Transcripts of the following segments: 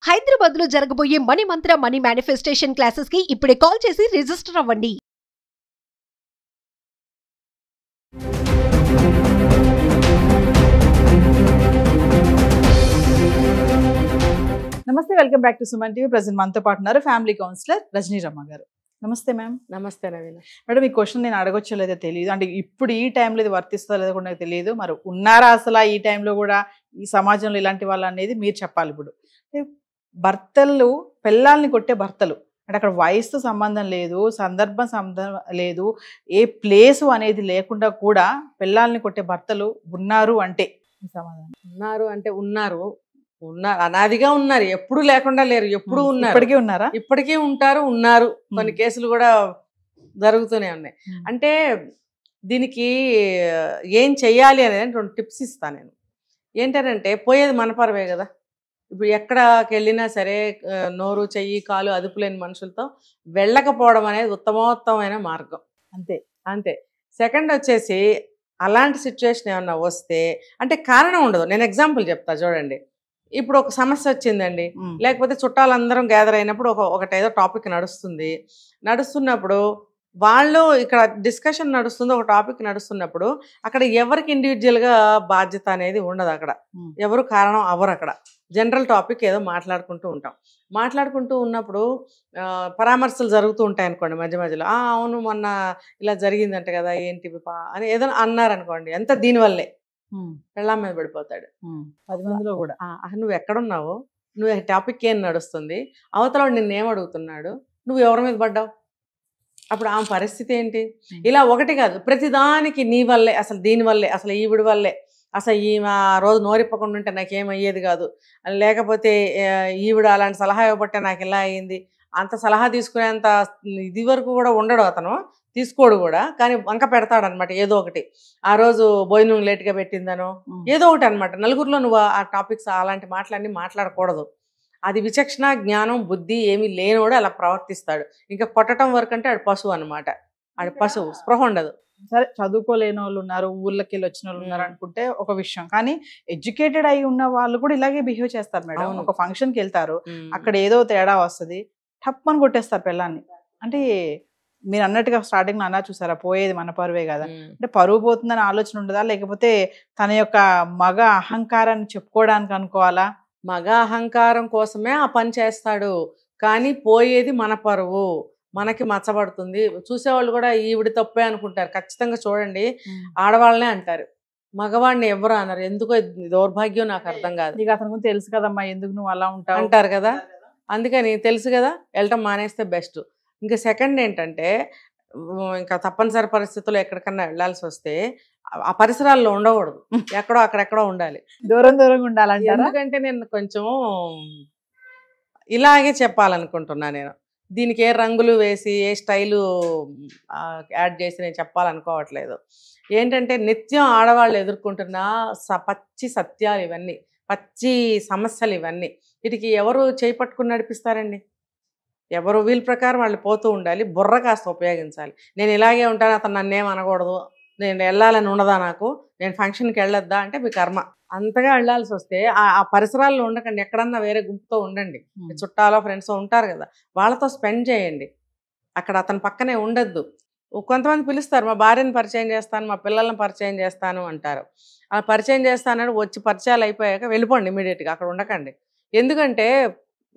హైదరాబాద్ లో జరగబోయే మనీ మంత్ర money manifestation classes కి ఇప్పుడే కాల్ చేసి రిజిస్టర్ అవ్వండి. నమస్తే, welcome back to Suman TV. Present మనతో పాటు ఉన్నారు ఫ్యామిలీ కౌన్సిలర్ రజనీ రమ్మ గారు. నమస్తే మ్యామ్. నమస్తే నవీన. మేడం, ఈ క్వశ్చన్ నేను అడగొచ్చో లేదో తెలియదు, అంటే ఇప్పుడు ఈ టైంలో ఇది వర్తిస్తుందో లేదో కూడా నాకు తెలియదు. మరి ఉన్నారా అసలు ఈ టైంలో కూడా ఈ సమాజంలో ఇలాంటి వాళ్ళు అనేది మీరు చెప్పాలి. ఇప్పుడు భర్తలు పెళ్ళాలని కొట్టే భర్తలు అంటే అక్కడ వయసుతో సంబంధం లేదు, సందర్భం సంబంధం లేదు, ఏ ప్లేసు అనేది లేకుండా కూడా పెళ్ళాలని కొట్టే భర్తలు ఉన్నారు అంటే సమాధానం. ఉన్నారు అంటే ఉన్నారు, అనాదిగా ఉన్నారు, ఎప్పుడు లేకుండా లేరు, ఎప్పుడు ఉన్నారు, ఇప్పటికీ ఉన్నారా? ఇప్పటికీ ఉంటారు, ఉన్నారు. కొన్ని కేసులు కూడా జరుగుతూనే ఉన్నాయి. అంటే దీనికి ఏం చెయ్యాలి అనేది 2 టిప్స్ ఇస్తాను నేను. ఏంటంటే పోయేది మన పరవే కదా. ఇప్పుడు ఎక్కడికి వెళ్ళినా సరే నోరు చెయ్యి కాలు అదుపు లేని మనుషులతో వెళ్ళకపోవడం అనేది ఉత్తమోత్తమైన మార్గం. అంతే అంతే. సెకండ్ వచ్చేసి అలాంటి సిచ్యువేషన్ ఏమన్నా వస్తే అంటే కారణం ఉండదు. నేను ఎగ్జాంపుల్ చెప్తా చూడండి. ఇప్పుడు ఒక సమస్య వచ్చిందండి, లేకపోతే చుట్టాలందరం గ్యాదర్ అయినప్పుడు ఒకటేదో టాపిక్ నడుస్తున్నప్పుడు వాళ్ళు ఇక్కడ డిస్కషన్ నడుస్తుంది, ఒక టాపిక్ నడుస్తున్నప్పుడు అక్కడ ఎవరికి ఇండివిజువల్గా బాధ్యత అనేది ఉండదు. అక్కడ ఎవరు కారణం అవ్వరు. అక్కడ జనరల్ టాపిక్ ఏదో మాట్లాడుకుంటూ ఉన్నప్పుడు పరామర్శలు జరుగుతూ ఉంటాయి అనుకోండి. మధ్య మధ్యలో అవును మొన్న ఇలా జరిగిందంట కదా ఏంటి అని ఏదైనా అన్నారనుకోండి, ఎంత దీనివల్లే పెళ్ళాం మీద పడిపోతాడు. 10 మందిలో కూడా నువ్వు ఎక్కడున్నావు, నువ్వు టాపిక్ ఏం నడుస్తుంది, అవతల నిన్నేం అడుగుతున్నాడు, నువ్వు ఎవరి మీద పడ్డావు, అప్పుడు ఆమె పరిస్థితి ఏంటి? ఇలా ఒకటి కాదు, ప్రతిదానికి నీ వల్లే, అసలు దీనివల్లే, అసలు ఈవిడి వల్లే, అసలు ఈమె రోజు నోరిప్పకుండా ఉంటే నాకేమయ్యేది కాదు, లేకపోతే ఈవిడ అలాంటి సలహా ఇవ్వబట్టే నాకు ఇలా అయ్యింది. అంత సలహా తీసుకునేంత ఇది వరకు కూడా ఉండడు అతను, తీసుకోడు కూడా. కానీ వంక పెడతాడనమాట ఏదో ఒకటి. ఆ రోజు భోజనం లేట్గా పెట్టిందనో ఏదో ఒకటి అనమాట. నలుగురిలో నువ్వు ఆ టాపిక్స్ అలాంటి మాటలన్నీ మాట్లాడకూడదు. అది విచక్షణ జ్ఞానం బుద్ధి ఏమీ లేనోడు అలా ప్రవర్తిస్తాడు. ఇంకా కొట్టడం వరకు అంటే ఆడు పశువు అనమాట. ఆడు పశువు, స్పృహ ఉండదు. సరే, చదువుకోలేని వాళ్ళు ఉన్నారు, ఊళ్ళకి వెళ్ళి వచ్చిన వాళ్ళు ఉన్నారు అనుకుంటే ఒక విషయం. కానీ ఎడ్యుకేటెడ్ అయి ఉన్న వాళ్ళు కూడా ఇలాగే బిహేవ్ చేస్తారు మేడం. ఒక ఫంక్షన్కి వెళ్తారు, అక్కడ ఏదో తేడా వస్తుంది, టప్పని కొట్టేస్తారు పిల్లాన్ని. అంటే మీరు అన్నట్టుగా స్టార్టింగ్ లో అన్నా చూసారా, పోయేది మన పరువే కదా. అంటే పరువు పోతుందని ఆలోచన ఉండదా, లేకపోతే తన యొక్క మగ అహంకారాన్ని చెప్పుకోవడానికి అనుకోవాలా? మగ అహంకారం కోసమే ఆ పని చేస్తాడు, కానీ పోయేది మన పరువు, మనకి మచ్చబడుతుంది. చూసేవాళ్ళు కూడా ఈవిడి తప్పే అనుకుంటారు. ఖచ్చితంగా చూడండి, ఆడవాళ్ళనే అంటారు, మగవాడిని ఎవరు అన్నారు. ఎందుకో దౌర్భాగ్యం నాకు అర్థం కాదు. నీకు అతని గురించి తెలుసు కదమ్మా, ఎందుకు నువ్వు అలా ఉంటావు అంటారు కదా. అందుకని తెలుసు కదా, వెళ్ళటం మానేస్తే బెస్ట్. ఇంకా సెకండ్ ఏంటంటే, ఇంకా తప్పనిసరి పరిస్థితుల్లో ఎక్కడికన్నా వెళ్ళాల్సి వస్తే ఆ పరిసరాల్లో ఉండకూడదు, ఎక్కడో అక్కడెక్కడో ఉండాలి, దూరంగా ఉండాలంటే. ఎందుకంటే నేను కొంచెం ఇలాగే చెప్పాలనుకుంటున్నా. నేను దీనికి ఏ రంగులు వేసి ఏ స్టైలు యాడ్ చేసి నేను చెప్పాలనుకోవట్లేదు. ఏంటంటే నిత్యం ఆడవాళ్ళు ఎదుర్కొంటున్న పచ్చి సత్యాలు ఇవన్నీ, పచ్చి సమస్యలు ఇవన్నీ. వీటికి ఎవరు చేపట్టుకుని నడిపిస్తారండి? ఎవరు వీళ్ళ ప్రకారం వాళ్ళు పోతూ ఉండాలి. బుర్ర కాస్త ఉపయోగించాలి. నేను ఇలాగే ఉంటాను, అతను నన్నేం అనకూడదు, నేను వెళ్ళాలని ఉండదా, నాకు నేను ఫంక్షన్కి వెళ్ళొద్దా అంటే మీ కర్మ. అంతగా వెళ్ళాల్సి వస్తే ఆ పరిసరాల్లో ఉండకండి, ఎక్కడన్నా వేరే గుంపుతో ఉండండి. చుట్టాలో ఫ్రెండ్స్ ఉంటారు కదా, వాళ్ళతో స్పెండ్ చేయండి. అక్కడ అతని పక్కనే ఉండొద్దు. కొంతమంది పిలుస్తారు, మా భార్యను పరిచయం చేస్తాను, మా పిల్లల్ని పరిచయం చేస్తాను అంటారు. అలా పరిచయం చేస్తానని వచ్చి పరిచయాలు అయిపోయాక వెళ్ళిపోండి ఇమీడియట్గా, అక్కడ ఉండకండి. ఎందుకంటే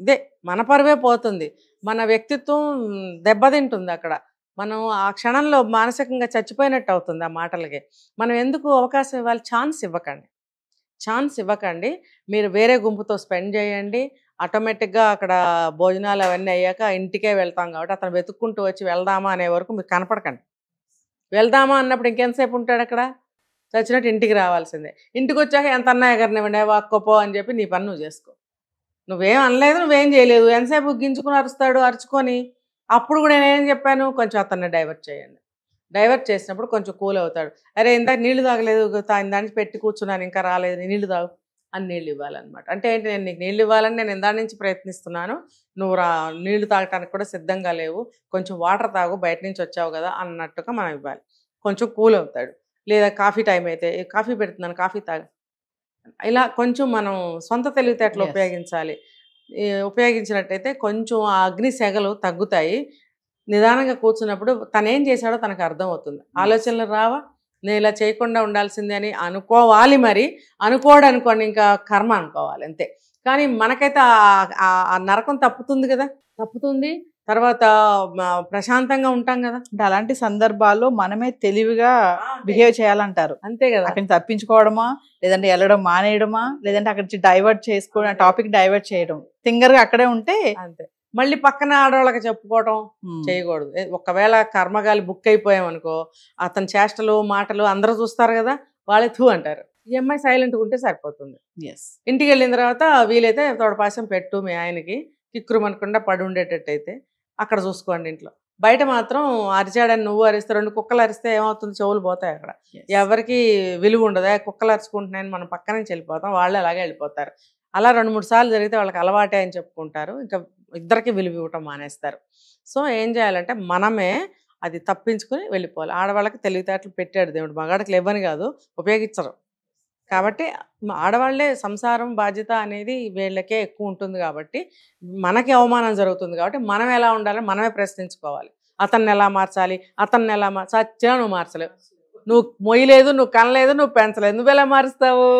ఇదే మన పరువే పోతుంది, మన వ్యక్తిత్వం దెబ్బతింటుంది. అక్కడ మనం ఆ క్షణంలో మానసికంగా చచ్చిపోయినట్టు అవుతుంది ఆ మాటలకి. మనం ఎందుకు అవకాశం ఇవ్వాలి? ఛాన్స్ ఇవ్వకండి. మీరు వేరే గుంపుతో స్పెండ్ చేయండి. ఆటోమేటిక్గా అక్కడ భోజనాలు అవన్నీ అయ్యాక ఇంటికే వెళ్తాం కాబట్టి అతను వెతుక్కుంటూ వచ్చి వెళ్దామా అనే వరకు మీకు కనపడకండి. వెళ్దామా అన్నప్పుడు ఇంకెంతసేపు ఉంటాడు అక్కడ? చచ్చినట్టు ఇంటికి రావాల్సిందే. ఇంటికి వచ్చాక ఎంత అన్నయ్య గారిని ఇవ్వండి, వాక్కోపో అని చెప్పి నీ పని నువ్వు చేసుకో. నువ్వేం అనలేదు, నువ్వేం చేయలేదు, ఎంతసేపు గింజుకుని అరుచుకొని. అప్పుడు కూడా నేనేం చెప్పాను, కొంచెం అతన్ని డైవర్ట్ చేయండి. డైవర్ట్ చేసినప్పుడు కొంచెం కూల్ అవుతాడు. అరే ఇందాక నీళ్లు తాగలేదు, దానికి పెట్టి కూర్చున్నాను, ఇంకా రాలేదు, నీళ్లు తాగు అని నీళ్ళు ఇవ్వాలన్నమాట. అంటే ఏంటి, నేను నీకు నీళ్ళు ఇవ్వాలని నేను ఇందా నుంచి ప్రయత్నిస్తున్నాను, నువ్వు నీళ్లు తాగటానికి కూడా సిద్ధంగా లేవు, కొంచెం వాటర్ తాగు, బయట నుంచి వచ్చావు కదా అన్నట్టుగా మనం ఇవ్వాలి. కొంచెం కూల్ అవుతాడు. లేదా కాఫీ టైం అయితే కాఫీ పెడుతున్నాను, కాఫీ తాగు, ఇలా కొంచెం మనం సొంత తెలివితేటలు ఉపయోగించాలి. ఉపయోగించినట్టయితే కొంచెం ఆ అగ్ని సెగలు తగ్గుతాయి. నిదానంగా కూర్చున్నప్పుడు తనేం చేశాడో తనకు అర్థమవుతుంది. ఆలోచనలు రావా, నేను ఇలా చేయకుండా ఉండాల్సిందే అని అనుకోవాలి. మరి అనుకోవడానికి ఇంకా కర్మ అనుకోవాలి అంతే. కానీ మనకైతే ఆ నరకం తప్పుతుంది కదా, తప్పుతుంది. తర్వాత ప్రశాంతంగా ఉంటాం కదా. అంటే అలాంటి సందర్భాల్లో మనమే తెలివిగా బిహేవ్ చేయాలంటారు. అంతే కదా. అక్కడి నుంచి తప్పించుకోవడమా, లేదంటే వెళ్ళడం మానేయడమా, లేదంటే అక్కడి నుంచి డైవర్ట్ చేసుకోవడం, టాపిక్ డైవర్ట్ చేయడం. సింగర్ గా అక్కడే ఉంటే అంతే. మళ్ళీ పక్కన ఆడవాళ్ళకి చెప్పుకోవడం చేయకూడదు. ఒకవేళ కర్మగాలి బుక్ అయిపోయామనుకో, అతని చేష్టలు మాటలు అందరూ చూస్తారు కదా, వాళ్ళే థూ అంటారు. ఈ అమ్మాయి సైలెంట్గా ఉంటే సరిపోతుంది. ఇంటికి వెళ్ళిన తర్వాత వీలైతే తోడపాసం పెట్టు మీ ఆయనకి, కిక్కురుమనకుండా పడి ఉండేటట్టయితే అక్కడ చూసుకోండి. ఇంట్లో బయట మాత్రం అరిచాడని నువ్వు అరిస్తే, 2 కుక్కలు అరిస్తే ఏమవుతుంది, చెవులు పోతాయి. అక్కడ ఎవరికి విలువ ఉండదు. కుక్కలు అరుచుకుంటున్నాయని మనం పక్క నుంచి వెళ్ళిపోతాం, వాళ్ళు అలాగే వెళ్ళిపోతారు. అలా 2-3 సార్లు జరిగితే వాళ్ళకి అలవాటే అని చెప్పుకుంటారు. ఇంకా ఇద్దరికి విలువ ఇవ్వటం మానేస్తారు. సో ఏం చేయాలంటే మనమే అది తప్పించుకుని వెళ్ళిపోవాలి. ఆడవాళ్ళకి తెలివితేటలు పెట్టాడు దేవుడు, మగాడికి లేవని కాదు, ఉపయోగించరు. కాబట్టి ఆడవాళ్లే సంసారం బాధ్యత అనేది వీళ్ళకే ఎక్కువ ఉంటుంది. కాబట్టి మనకి అవమానం జరుగుతుంది. కాబట్టి మనం ఎలా ఉండాలి మనమే ప్రశ్నించుకోవాలి. అతన్ని ఎలా మార్చాలి, అతన్ని ఎలా సత్యం నువ్వు మార్చలేవు. నువ్వు మొయ్యలేదు, నువ్వు కనలేదు, నువ్వు పెంచలేదు, నువ్వెలా మారుస్తావు?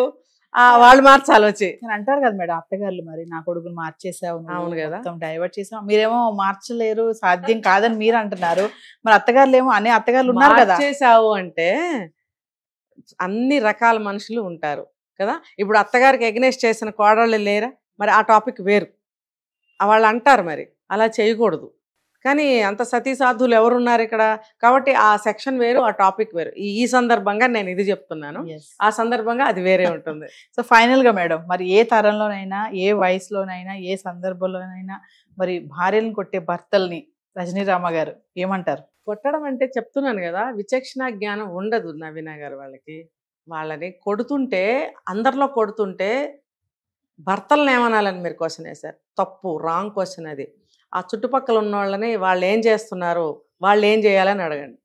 వాళ్ళు మార్చాలి వచ్చి అంటారు కదా మేడం అత్తగారులు, మరి నా కొడుకుని మార్చేసావు, అవును కదా, డైవర్ట్ చేసావు, మీరేమో మార్చలేరు, సాధ్యం కాదని మీరు అంటున్నారు. మరి అత్తగారులు ఏమో అనే అత్తగారులు ఉన్నారు కదా. చేసావు అంటే అన్ని రకాల మనుషులు ఉంటారు కదా. ఇప్పుడు అత్తగారికి ఎగ్నెస్ట్ చేసిన కోడళ్ళు లేరా, మరి ఆ టాపిక్ వేరు. వాళ్ళు అంటారు మరి అలా చేయకూడదు. కానీ అంత సతీ సాధువులు ఎవరున్నారు ఇక్కడ? కాబట్టి ఆ సెక్షన్ వేరు, ఆ టాపిక్ వేరు. ఈ సందర్భంగా నేను ఇది చెప్తున్నాను, ఆ సందర్భంగా అది వేరే ఉంటుంది. సో ఫైనల్ గా మేడం, మరి ఏ తరంలోనైనా, ఏ వయసులోనైనా, ఏ సందర్భంలోనైనా మరి భార్యలను కొట్టే భర్తల్ని రజనీరామ గారు ఏమంటారు? కొట్టడం అంటే చెప్తున్నాను కదా, విచక్షణ జ్ఞానం ఉండదు నవీన గారు వాళ్ళకి. వాళ్ళని కొడుతుంటే, అందరిలో కొడుతుంటే భర్తలను ఏమనాలని మీరు క్వశ్చన్ వేశారు. తప్పు, రాంగ్ క్వశ్చన్ అది. ఆ చుట్టుపక్కల ఉన్న వాళ్ళని వాళ్ళు ఏం చేస్తున్నారు, వాళ్ళు ఏం చేయాలని అడగండి.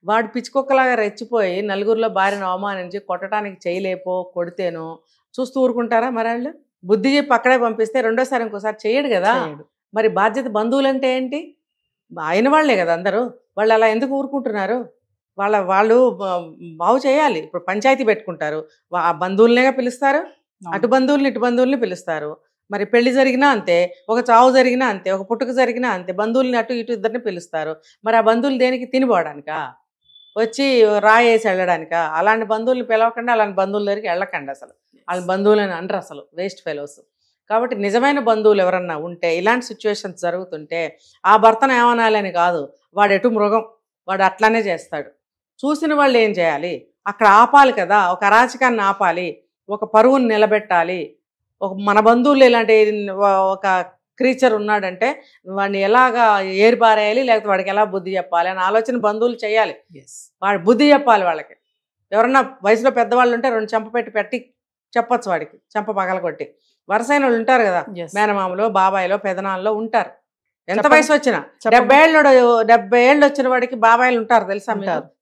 వాడు పిచ్చుకొక్కలాగా రెచ్చిపోయి నలుగురిలో భార్యను అవమానించి కొట్టడానికి చేయలేపో కొడితేనో చూస్తూ ఊరుకుంటారా? మరి వాళ్ళు బుద్ధి చెప్పి అక్కడే పంపిస్తే రెండోసారి ఇంకోసారి చేయడు కదా. మరి బాధ్యత బంధువులంటే ఏంటి? అయిన వాళ్లే కదా అందరూ. వాళ్ళు అలా ఎందుకు ఊరుకుంటున్నారు? వాళ్ళు బాగు చేయాలి. ఇప్పుడు పంచాయతీ పెట్టుకుంటారు, ఆ బంధువులనేగా పిలుస్తారు, అటు బంధువుల్ని ఇటు బంధువుల్ని పిలుస్తారు. మరి పెళ్లి జరిగినా అంతే, ఒక చావు జరిగినా అంతే, ఒక పుట్టుక జరిగినా అంతే, బంధువుల్ని అటు ఇటు ఇద్దరిని పిలుస్తారు. మరి ఆ బంధువులు దేనికి? తినిపోవడానికా, వచ్చి రాయేసి వెళ్ళడానికా? అలాంటి బంధువుల్ని పిలవకుండా అలాంటి బంధువుల దగ్గరికి వెళ్ళకండి. అసలు వాళ్ళ బంధువులని అనరు, అసలు వేస్ట్ ఫెలోస్. కాబట్టి నిజమైన బంధువులు ఎవరన్నా ఉంటే, ఇలాంటి సిచ్యువేషన్స్ జరుగుతుంటే ఆ భర్తను ఏమనాలని కాదు, వాడు ఎటు మృగం, వాడు అట్లానే చేస్తాడు. చూసిన వాళ్ళు ఏం చేయాలి? అక్కడ ఆపాలి కదా, ఒక అరాచకాన్ని ఆపాలి, ఒక పరువుని నిలబెట్టాలి. మన బంధువులు ఇలాంటి ఒక క్రీచర్ ఉన్నాడంటే వాడిని ఎలాగా ఏరిపారేయాలి, లేకపోతే వాడికి ఎలా బుద్ధి చెప్పాలి అని ఆలోచన బంధువులు చేయాలి. వాడు బుద్ధి చెప్పాలి వాళ్ళకి. ఎవరన్నా వయసులో పెద్దవాళ్ళు ఉంటే 2 చెంప పెట్టి చెప్పొచ్చు వాడికి, చెంప పగలగొట్టి. వరుసైన వాళ్ళు ఉంటారు కదా, మేనమామలో, బాబాయిలో, పెదనాల్లో ఉంటారు. ఎంత వయసు వచ్చినా 70 ఏళ్ళు వచ్చిన వాడికి బాబాయిలు ఉంటారు తెలుసా,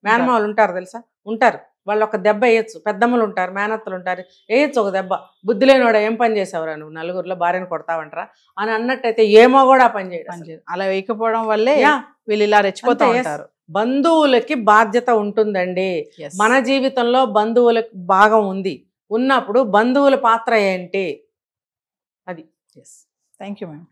మేనమామలు ఉంటారు తెలుసా, ఉంటారు. వాళ్ళు ఒక దెబ్బ వేయచ్చు. పెద్దమ్మలు ఉంటారు, మేనత్తలు ఉంటారు, వేయచ్చు ఒక దెబ్బ. బుద్ధి లేనివాడు ఏం పని చేసావురా నువ్వు, నలుగురిలో భార్యను కొడతావంటరా అని అన్నట్టయితే ఏమో కూడా పని చేయడం. అలా వేయకపోవడం వల్లే వీళ్ళు ఇలా రెచ్చిపోతూ ఉంటారు. బంధువులకి బాధ్యత ఉంటుందండి. మన జీవితంలో బంధువులకు భాగం ఉంది. ఉన్నప్పుడు బంధువుల పాత్ర ఏంటి అది. Thank you ma'am.